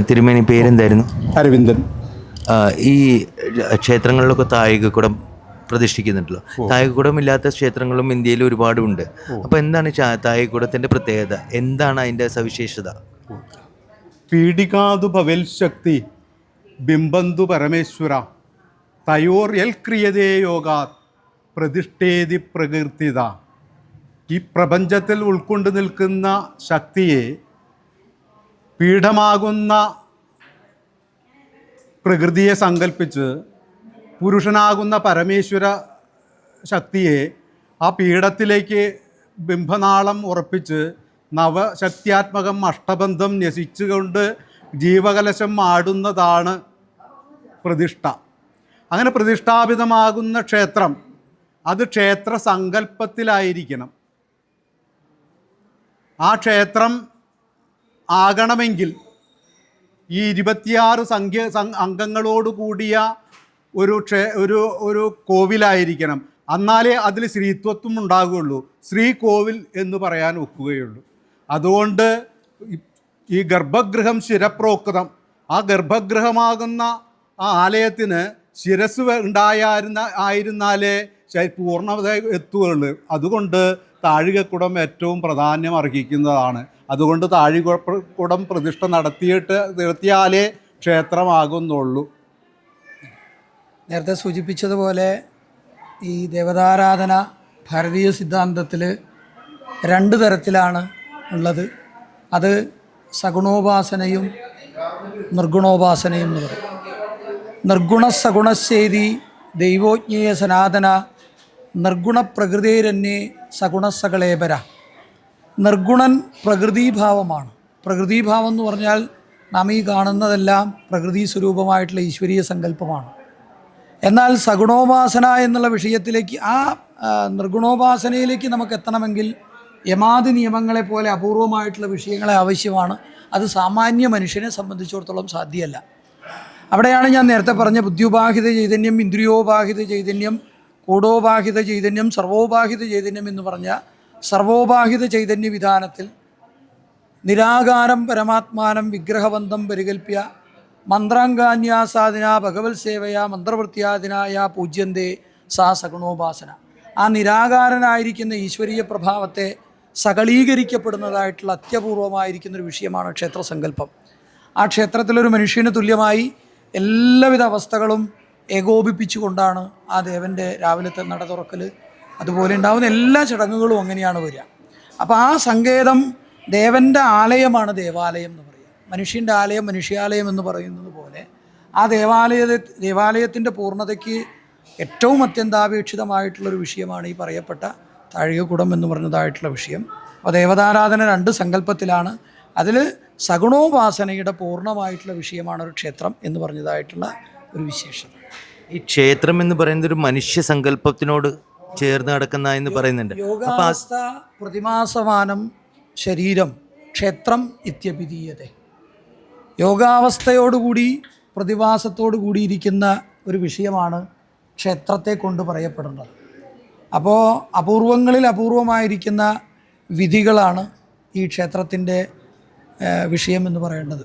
തിരുമേനി പേരെന്തായിരുന്നു? അരവിന്ദൻ. ഈ ക്ഷേത്രങ്ങളിലൊക്കെ താഴികക്കുടം പ്രതിഷ്ഠിക്കുന്നുണ്ടല്ലോ. താഴികക്കുടം ഇല്ലാത്ത ക്ഷേത്രങ്ങളും ഇന്ത്യയിൽ ഒരുപാടുണ്ട്. അപ്പോൾ എന്താണ് താഴികക്കുടത്തിൻ്റെ പ്രത്യേകത? എന്താണ് അതിൻ്റെ സവിശേഷത? പീഡികാതു ഭവൽ ശക്തി ബിംബന്തു പരമേശ്വര തയോർ എൽ ക്രിയതേ യോഗാത് പ്രതിഷ്ഠേതി പ്രകീർത്തിത. ഈ പ്രപഞ്ചത്തിൽ ഉൾക്കൊണ്ട് നിൽക്കുന്ന ശക്തിയെ, പീഠമാകുന്ന പ്രകൃതിയെ സങ്കല്പിച്ച് പുരുഷനാകുന്ന പരമേശ്വര ശക്തിയെ ആ പീഠത്തിലേക്ക് ബിംബനാളം ഉറപ്പിച്ച് നവശക്തിയാത്മകം അഷ്ടബന്ധം ന്യസിച്ചുകൊണ്ട് ജീവകലശം ആടുന്നതാണ് പ്രതിഷ്ഠ. അങ്ങനെ പ്രതിഷ്ഠാപിതമാകുന്ന ക്ഷേത്രം അത് ക്ഷേത്ര സങ്കല്പത്തിലായിരിക്കണം. ആ ക്ഷേത്രം ആകണമെങ്കിൽ ഈ 26 അംഗങ്ങളോട് കൂടിയ ഒരു കോവിലായിരിക്കണം. എന്നാലേ അതിൽ സ്ത്രീത്വത്വം ഉണ്ടാകുകയുള്ളൂ, ശ്രീ കോവിൽ എന്ന് പറയാൻ ഒക്കുകയുള്ളൂ. അതുകൊണ്ട് ഈ ഗർഭഗൃഹം ശിരപ്രോക്തം, ആ ഗർഭഗൃഹമാകുന്ന ആ ആലയത്തിന് ശിരസ് ആയിരുന്നാലേ പൂർണ്ണത എത്തുകയുള്ളൂ. അതുകൊണ്ട് താഴികക്കുടം ഏറ്റവും പ്രാധാന്യം അർഹിക്കുന്നതാണ്. അതുകൊണ്ട് താഴികക്കുടം പ്രതിഷ്ഠ നടത്തിയാലേ ക്ഷേത്രമാകുന്നുള്ളൂ. നേരത്തെ സൂചിപ്പിച്ചതുപോലെ ഈ ദേവതാരാധന ഭാരതീയ സിദ്ധാന്തത്തിൽ 2 തരത്തിലാണ് ഉള്ളത്. അത് സഗുണോപാസനയും നിർഗുണോപാസനയും എന്ന് പറയും. നിർഗുണസഗുണശേരി ദൈവോജ്ഞേയ സനാതന നിർഗുണപ്രകൃതിരന്യേ സഗുണസകളേപര. നിർഗുണൻ പ്രകൃതിഭാവമാണ്. പ്രകൃതിഭാവം എന്ന് പറഞ്ഞാൽ നാം ഈ കാണുന്നതെല്ലാം പ്രകൃതി സ്വരൂപമായിട്ടുള്ള ഈശ്വരീയ സങ്കല്പമാണ്. എന്നാൽ സഗുണോപാസന എന്നുള്ള വിഷയത്തിലേക്ക്, ആ നിർഗുണോപാസനയിലേക്ക് നമുക്ക് എത്തണമെങ്കിൽ യമാതി നിയമങ്ങളെ പോലെ അപൂർവമായിട്ടുള്ള വിഷയങ്ങളെ ആവശ്യമാണ്. അത് സാമാന്യ മനുഷ്യനെ സംബന്ധിച്ചിടത്തോളം സാധ്യമല്ല. അവിടെയാണ് ഞാൻ നേരത്തെ പറഞ്ഞ ബുദ്ധ്യോപാഹിത ചൈതന്യം, ഇന്ദ്രിയോപാഹിത ചൈതന്യം, കൂടോപാഹിത ചൈതന്യം, സർവോപാഹിത ചൈതന്യം എന്ന് പറഞ്ഞ സർവോപാഹിത ചൈതന്യ വിധാനത്തിൽ നിരാകാരം പരമാത്മാനം വിഗ്രഹബന്ധം പരികൽപ്യ മന്ത്രാംഗാന്യാസാദിന ഭഗവത് സേവയ മന്ത്രവൃത്യാദിനായ പൂജ്യന്തേ സാ സഗുണോപാസന. ആ നിരാകാരനായിരിക്കുന്ന ഈശ്വരീയ പ്രഭാവത്തെ സകളീകരിക്കപ്പെടുന്നതായിട്ടുള്ള അത്യപൂർവമായിരിക്കുന്നൊരു വിഷയമാണ് ക്ഷേത്രസങ്കല്പം. ആ ക്ഷേത്രത്തിലൊരു മനുഷ്യന് തുല്യമായി എല്ലാവിധ അവസ്ഥകളും ഏകോപിപ്പിച്ചുകൊണ്ടാണ് ആ ദേവൻ്റെ രാവിലത്തെ നട തുറക്കൽ, അതുപോലെ ഉണ്ടാകുന്ന എല്ലാ ചടങ്ങുകളും അങ്ങനെയാണ് വരിക. അപ്പോൾ ആ സങ്കേതം ദേവൻ്റെ ആലയമാണ് ദേവാലയം എന്ന് പറയുക. മനുഷ്യൻ്റെ ആലയം മനുഷ്യാലയം എന്ന് പറയുന്നത് പോലെ ആ ദേവാലയത്തിൻ്റെ പൂർണ്ണതയ്ക്ക് ഏറ്റവും അത്യന്താപേക്ഷിതമായിട്ടുള്ളൊരു വിഷയമാണ് ഈ പറയപ്പെട്ട താഴികക്കുടം എന്ന് പറഞ്ഞതായിട്ടുള്ള വിഷയം. അപ്പോൾ ദേവതാരാധന 2 സങ്കല്പത്തിലാണ്. അതിൽ സഗുണോപാസനയുടെ പൂർണ്ണമായിട്ടുള്ള വിഷയമാണ് ഒരു ക്ഷേത്രം എന്ന് പറഞ്ഞതായിട്ടുള്ള ഒരു വിശേഷത. ഈ ക്ഷേത്രം എന്ന് പറയുന്നത് ഒരു മനുഷ്യ സങ്കല്പത്തിനോട് ചേർന്ന് കിടക്കുന്ന എന്ന് പറയുന്നുണ്ട്. യോഗാവസ്ഥ പ്രതിമാസമാനം ശരീരം ക്ഷേത്രം ഇത്യഭിധീയത. യോഗാവസ്ഥയോടുകൂടി പ്രതിഭാസത്തോടു കൂടിയിരിക്കുന്ന ഒരു വിഷയമാണ് ക്ഷേത്രത്തെ കൊണ്ട് പറയപ്പെടുന്നത്. അപ്പോൾ അപൂർവങ്ങളിൽ അപൂർവമായിരിക്കുന്ന വിധികളാണ് ഈ ക്ഷേത്രത്തിൻ്റെ വിഷയമെന്ന് പറയേണ്ടത്.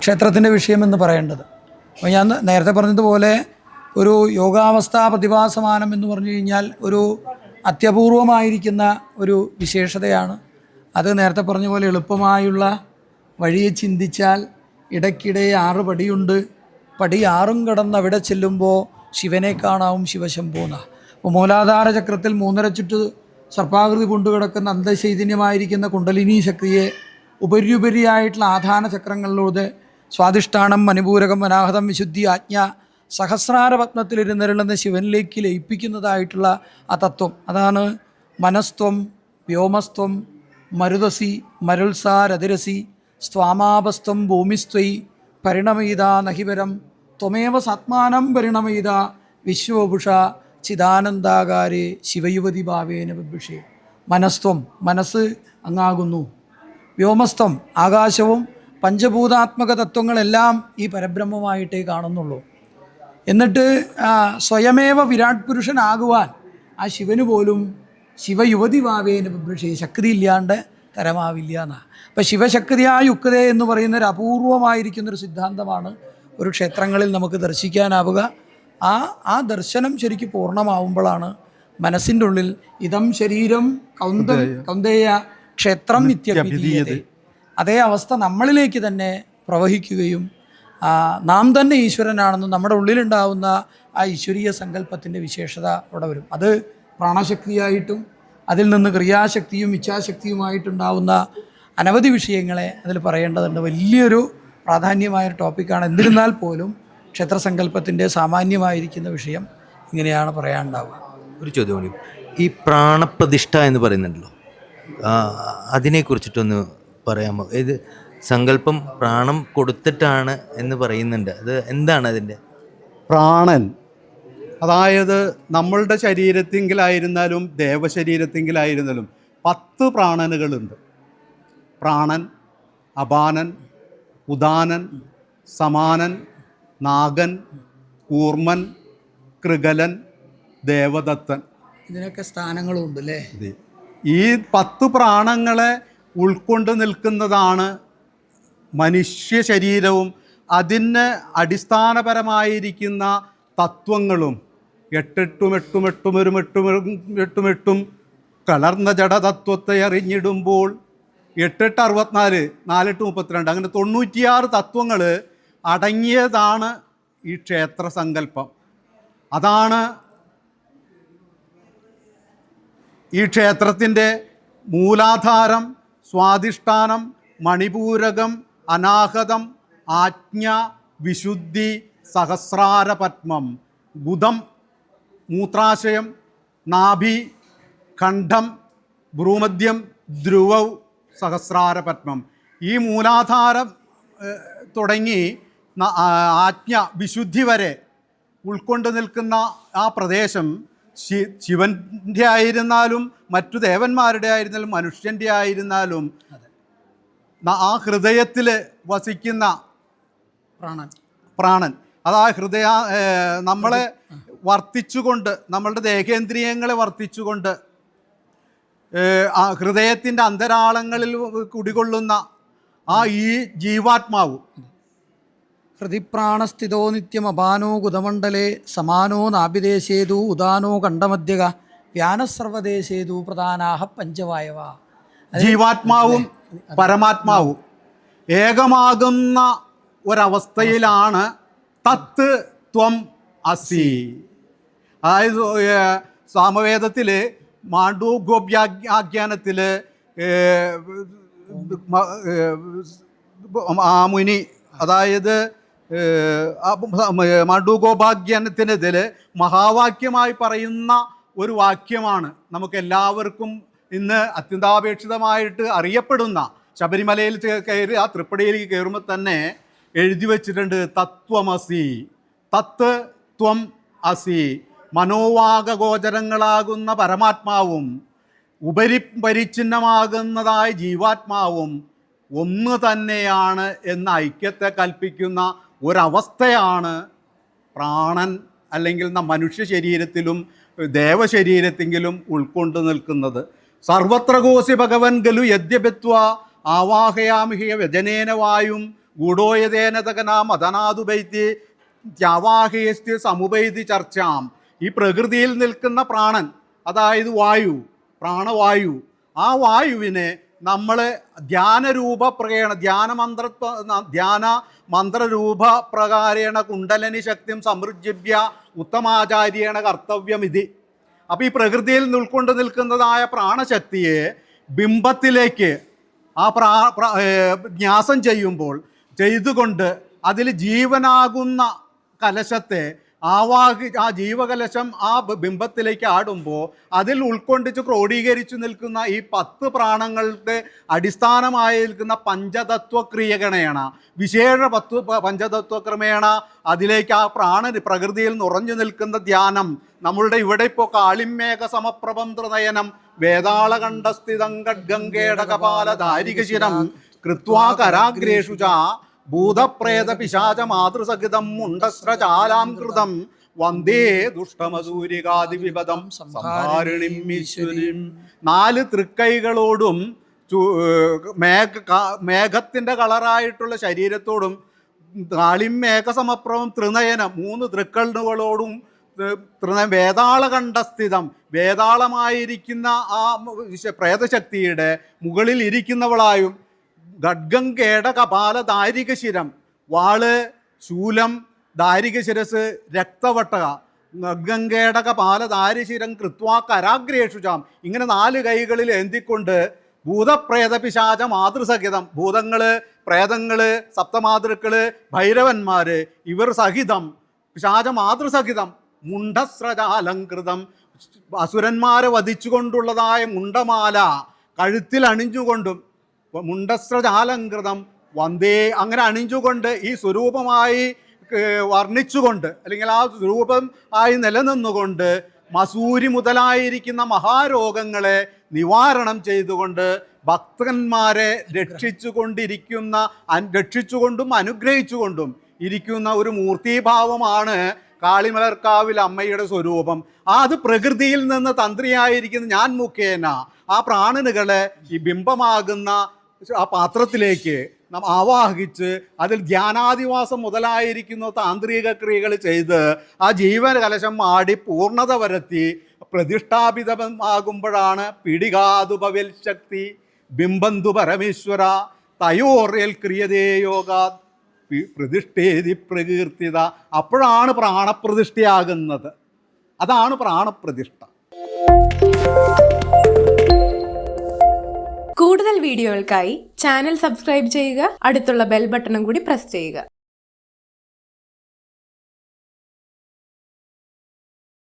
ക്ഷേത്രത്തിൻ്റെ വിഷയമെന്ന് പറയേണ്ടത്. അപ്പോൾ ഞാൻ നേരത്തെ പറഞ്ഞതുപോലെ ഒരു യോഗാവസ്ഥാ പ്രതിഭാസമാനം എന്ന് പറഞ്ഞു കഴിഞ്ഞാൽ ഒരു അത്യപൂർവമായിരിക്കുന്ന ഒരു വിശേഷതയാണ്. അത് നേരത്തെ പറഞ്ഞ പോലെ എളുപ്പമായുള്ള വഴിയെ ചിന്തിച്ചാൽ ഇടയ്ക്കിടെ 6 പടിയുണ്ട്, പടി 6ഉം കടന്ന് അവിടെ ചെല്ലുമ്പോൾ ശിവനെ കാണാവും ശിവശംഭൂന. അപ്പോൾ മൂലാധാര ചക്രത്തിൽ 3.5 ചുറ്റ് സർപ്പാകൃതി കൊണ്ടുകിടക്കുന്ന അന്തചൈതന്യമായിരിക്കുന്ന കുണ്ടലിനി ശക്തിയെ ഉപരിയായിട്ടുള്ള ആധാന ചക്രങ്ങളിലൂടെ സ്വാധിഷ്ഠാനം, മണിപൂരകം, അനാഹതം, വിശുദ്ധി, ആജ്ഞ, സഹസ്രാരപത്മത്തിലിരുന്നിരുളുന്ന ശിവനിലേക്ക് ലയിപ്പിക്കുന്നതായിട്ടുള്ള ആ തത്വം. അതാണ് മനസ്ത്വം, വ്യോമസ്ത്വം, മരുതസി, മരുൾസാ, രതിരസി, സ്വാമാപസ്ത്വം, ഭൂമിസ്ത്വൈ, പരിണമയിത നഹിപരം, ത്വമേവ സാത്മാനം പരിണമയിത, വിശ്വഭുഷ ചിദാനന്ദാകാരേ ശിവയുവതി ഭാവേന ബിഭുഷേ. മനസ്ത്വം, മനസ്സ് അങ്ങാകുന്നു. വ്യോമസ്ത്വം, ആകാശവും പഞ്ചഭൂതാത്മക തത്വങ്ങളെല്ലാം ഈ പരബ്രഹ്മമായിട്ടേ കാണുന്നുള്ളൂ. എന്നിട്ട് സ്വയമേവ വിരാട് പുരുഷനാകുവാൻ ആ ശിവന് പോലും ശിവയുവതി ഭാവേന ബിഭുഷേ, ശക്തിയില്ലാണ്ട് തരമാവില്ല എന്നാണ്. അപ്പം ശിവശക്തിയായ യുക്തത എന്ന് പറയുന്ന ഒരു അപൂർവമായിരിക്കുന്നൊരു സിദ്ധാന്തമാണ് ഒരു ക്ഷേത്രങ്ങളിൽ നമുക്ക് ദർശിക്കാനാവുക. ആ ദർശനം ശരിക്കും പൂർണ്ണമാവുമ്പോഴാണ് മനസ്സിൻ്റെ ഉള്ളിൽ ഇതം ശരീരം കൗന്ദേയ ക്ഷേത്രം നിത്യവിധീയതേ, അതേ അവസ്ഥ നമ്മളിലേക്ക് തന്നെ പ്രവഹിക്കുകയും നാം തന്നെ ഈശ്വരനാണെന്നും നമ്മുടെ ഉള്ളിലുണ്ടാവുന്ന ആ ഈശ്വരീയ സങ്കല്പത്തിൻ്റെ വിശേഷത അവിടെ വരും. അത് പ്രാണശക്തിയായിട്ടും അതിൽ നിന്ന് ക്രിയാശക്തിയും ഇച്ഛാശക്തിയുമായിട്ടുണ്ടാവുന്ന അനവധി വിഷയങ്ങളെ അതിൽ പറയേണ്ടതുണ്ട്. വലിയൊരു പ്രാധാന്യമായൊരു ടോപ്പിക്കാണ്. എന്നിരുന്നാൽ പോലും ക്ഷേത്രസങ്കല്പത്തിൻ്റെ സാമാന്യമായിരിക്കുന്ന വിഷയം ഇങ്ങനെയാണ് പറയാനുണ്ടാവുക. ഒരു ചോദ്യം കൂടി, ഈ പ്രാണപ്രതിഷ്ഠ എന്ന് പറയുന്നുണ്ടല്ലോ, അതിനെക്കുറിച്ചിട്ടൊന്ന് പറയാമോ? ഇത് സങ്കല്പം പ്രാണം കൊടുത്തിട്ടാണ് എന്ന് പറയുന്നുണ്ട്, അത് എന്താണ് അതിൻ്റെ? പ്രാണൻ, അതായത് നമ്മളുടെ ശരീരത്തിങ്കിലായിരുന്നാലും ദേവശരീരത്തിങ്കിലായിരുന്നാലും 10 പ്രാണനുകളുണ്ട്. പ്രാണൻ, അപാനൻ, ഉദാനൻ, സമാനൻ, നാഗൻ, കൂർമൻ, കൃഗലൻ, ദേവദത്തൻ. ഇതിനൊക്കെ സ്ഥാനങ്ങളും ഉണ്ട് അല്ലേ? ഈ 10 പ്രാണങ്ങളെ ഉൾക്കൊണ്ട് നിൽക്കുന്നതാണ് മനുഷ്യ ശരീരവും അതിന് അടിസ്ഥാനപരമായിരിക്കുന്ന തത്വങ്ങളും. 8 കലർന്ന ജഡതത്വത്തെ അറിഞ്ഞിടുമ്പോൾ 8 64 4 32 അങ്ങനെ 96 തത്വങ്ങൾ അടങ്ങിയതാണ് ഈ ക്ഷേത്ര സങ്കല്പം. അതാണ് ഈ ക്ഷേത്രത്തിൻ്റെ മൂലാധാരം, സ്വാധിഷ്ഠാനം, മണിപൂരകം, അനാഹതം, ആജ്ഞ, വിശുദ്ധി, സഹസ്രാരപത്മം, ബുധം, മൂത്രാശയം, നാഭി, ഖണ്ഡം, ഭ്രൂമധ്യം, ധ്രുവൗ, സഹസ്രാരപത്മം. ഈ മൂലാധാരം തുടങ്ങി ആജ്ഞ, വിശുദ്ധി വരെ ഉൾക്കൊണ്ട് നിൽക്കുന്ന ആ പ്രദേശം ശിവൻ്റെ ആയിരുന്നാലും മറ്റു ദേവന്മാരുടെ ആയിരുന്നാലും മനുഷ്യൻ്റെ ആയിരുന്നാലും ആ ഹൃദയത്തിൽ വസിക്കുന്ന പ്രാണൻ, അതാ നമ്മളെ വർത്തിച്ചുകൊണ്ട്, നമ്മളുടെ ദേഹേന്ദ്രിയങ്ങളെ വർത്തിച്ചുകൊണ്ട് ആ ഹൃദയത്തിൻ്റെ അന്തരാളങ്ങളിൽ കുടികൊള്ളുന്ന ആ ഈ ജീവാത്മാവ്. ഹൃദിപ്രാണസ്ഥിതോ നിത്യം അപാനോ ഗുദമണ്ഡലേ സമാനോ നാഭിദേശേതു ഉദാനോ കണ്ഠമധ്യക വ്യാനസർവദേശേതു പ്രധാനാഹ പഞ്ചവായവ. ജീവാത്മാവും പരമാത്മാവും ഏകമാകുന്ന ഒരവസ്ഥയിലാണ് തത്ത് ത്വം അസി. അതായത് സാമവേദത്തിൽ മാണ്ഡൂകോപ്യാഖ്യാനത്തിൽ ആ മുനി, അതായത് മാണ്ഡൂകോപാഖ്യാനത്തിനെതിൽ മഹാവാക്യമായി പറയുന്ന ഒരു വാക്യമാണ് നമുക്കെല്ലാവർക്കും ഇന്ന് അത്യന്താപേക്ഷിതമായിട്ട് അറിയപ്പെടുന്ന. ശബരിമലയിൽ കയറി ആ തൃപ്പടിയിലേക്ക് കയറുമ്പോൾ തന്നെ എഴുതി വച്ചിട്ടുണ്ട് തത്വമസി, തത്ത് ത്വം അസി. മനോവാകഗോചരങ്ങളാകുന്ന പരമാത്മാവും ഉപരിപരിച്ഛിന്നമാകുന്നതായ ജീവാത്മാവും ഒന്ന് തന്നെയാണ് എന്ന ഐക്യത്തെ കൽപ്പിക്കുന്ന ഒരവസ്ഥയാണ് പ്രാണൻ അല്ലെങ്കിൽ മനുഷ്യ ശരീരത്തിലും ദേവശരീരത്തെങ്കിലും ഉൾക്കൊണ്ട് നിൽക്കുന്നത്. സർവത്ര കോശി ഭഗവൻ ഗലു യദ്യപത്വ ആവാഹയാമിഹിയ വ്യജനേന വായും ഗൂഢോയതേന തകനാം അധനാതുപൈത്തി ത്യാവാഹയസ്തി സമുപൈതി ചർച്ചാം. ഈ പ്രകൃതിയിൽ നിൽക്കുന്ന പ്രാണൻ, അതായത് വായു, പ്രാണവായു, ആ വായുവിനെ നമ്മൾ ധ്യാന മന്ത്രരൂപ പ്രകാരേണ കുണ്ടലിനി ശക്തിം സമൃജ്ജിഭ്യ ഉത്തമാചാര്യേണ കർത്തവ്യമിതി. അപ്പോൾ ഈ പ്രകൃതിയിൽ ഉൾക്കൊണ്ട് നിൽക്കുന്നതായ പ്രാണശക്തിയെ ബിംബത്തിലേക്ക് ആ ന്യാസം ചെയ്തുകൊണ്ട് അതിൽ ജീവനാകുന്ന കലശത്തെ ആ ജീവകലശം ആ ബിംബത്തിലേക്ക് ആടുമ്പോൾ അതിൽ ഉൾക്കൊണ്ടിച്ച് ക്രോഡീകരിച്ചു നിൽക്കുന്ന ഈ 10 പ്രാണങ്ങളുടെ അടിസ്ഥാനമായി നിൽക്കുന്ന പഞ്ചതത്വക്രിയഗണേണ വിശേഷ പഞ്ചതത്വക്രമേണ അതിലേക്ക് ആ പ്രകൃതിയിൽ നിറഞ്ഞു നിൽക്കുന്ന ധ്യാനം. നമ്മളുടെ ഇവിടെ ഇപ്പോൾ കാളിമേഘ സമപ്രബന്ധനയനം വേതാളകണ്ഠസ്ഥിതം ഖഡ്ഗംഗേടകപാല ധാരികശിരം കൃത്വാ കരാഗ്രേഷു ച ഭൂതപ്രേത പിശാച മാതൃസഹിതം മുണ്ടസ്രചാലാം കൃതം വന്ദേ ദുഷ്ടമസൂരികാതിവിപദം സംഹാരിണിം ഈശ്വരീം. 4 തൃക്കൈകളോടും മേഘത്തിൻ്റെ കളറായിട്ടുള്ള ശരീരത്തോടും കാളിം മേഘസമപ്രവം ത്രിനയനം 3 തൃക്കണ്ണുകളോടും വേതാളകണ്ഠസ്ഥിതം വേതാളമായിരിക്കുന്ന ആ പ്രേതശക്തിയുടെ മുകളിൽ ഇരിക്കുന്നവളായും ഖഡ്ഗംഗേട കപാല ദാരികശിരം വാള് ശൂലം ദാരികശിരസ് രക്തവട്ടക ഖഡ്ഗംഗേട കപാല ദാരിശിരം കൃത്വാ കരാഗ്രേഷുചാം ഇങ്ങനെ 4 കൈകളിൽ ഏന്തിക്കൊണ്ട് ഭൂതപ്രേത പിശാച മാതൃസഹിതം ഭൂതങ്ങൾ പ്രേതങ്ങൾ സപ്തമാതൃക്കൾ ഭൈരവന്മാർ ഇവർ സഹിതം പിശാച മാതൃസഹിതം മുണ്ടസ്രജാലങ്കൃതം അസുരന്മാരെ വധിച്ചുകൊണ്ടുള്ളതായ മുണ്ടമാല കഴുത്തിൽ അണിഞ്ഞുകൊണ്ടും മുണ്ടസ്രജാലങ്കൃതം വന്ദേ അങ്ങനെ അണിഞ്ഞുകൊണ്ട് ഈ സ്വരൂപമായി വർണ്ണിച്ചുകൊണ്ട് അല്ലെങ്കിൽ ആ സ്വരൂപം ആയി നിലനിന്നുകൊണ്ട് മസൂരി മുതലായിരിക്കുന്ന മഹാരോഗങ്ങളെ നിവാരണം ചെയ്തുകൊണ്ട് ഭക്തന്മാരെ രക്ഷിച്ചുകൊണ്ടും അനുഗ്രഹിച്ചുകൊണ്ടും ഇരിക്കുന്ന ഒരു മൂർത്തിഭാവമാണ് കാളിമലർക്കാവിൽ അമ്മയുടെ സ്വരൂപം. അത് പ്രകൃതിയിൽ നിന്ന് തന്ത്രിയായിരിക്കുന്ന ഞാൻ മുഖേന ആ പ്രാണനുകളെ ഈ ബിംബമാകുന്ന ആ പാത്രത്തിലേക്ക് നാം ആവാഹിച്ച് അതിൽ ധ്യാനാദിവാസം മുതലായിരിക്കുന്ന താന്ത്രിക ക്രിയകൾ ചെയ്ത് ആ ജീവന കലശം ആടി പൂർണ്ണത വരുത്തി പ്രതിഷ്ഠാപിതമാകുമ്പോഴാണ് പിടികാതുപവിൽ ശക്തി ബിംബന്തു പരമേശ്വര തയോർയൽ ക്രിയതേ യോഗാ പ്രതിഷ്ഠേതി പ്രകീർത്തിത. അപ്പോഴാണ് പ്രാണപ്രതിഷ്ഠയാകുന്നത്. അതാണ് പ്രാണപ്രതിഷ്ഠ. കൂടുതൽ വീഡിയോകൾക്കായി ചാനൽ സബ്സ്ക്രൈബ് ചെയ്യുക, അടുത്തുള്ള ബെൽ ബട്ടണും കൂടി പ്രസ് ചെയ്യുക.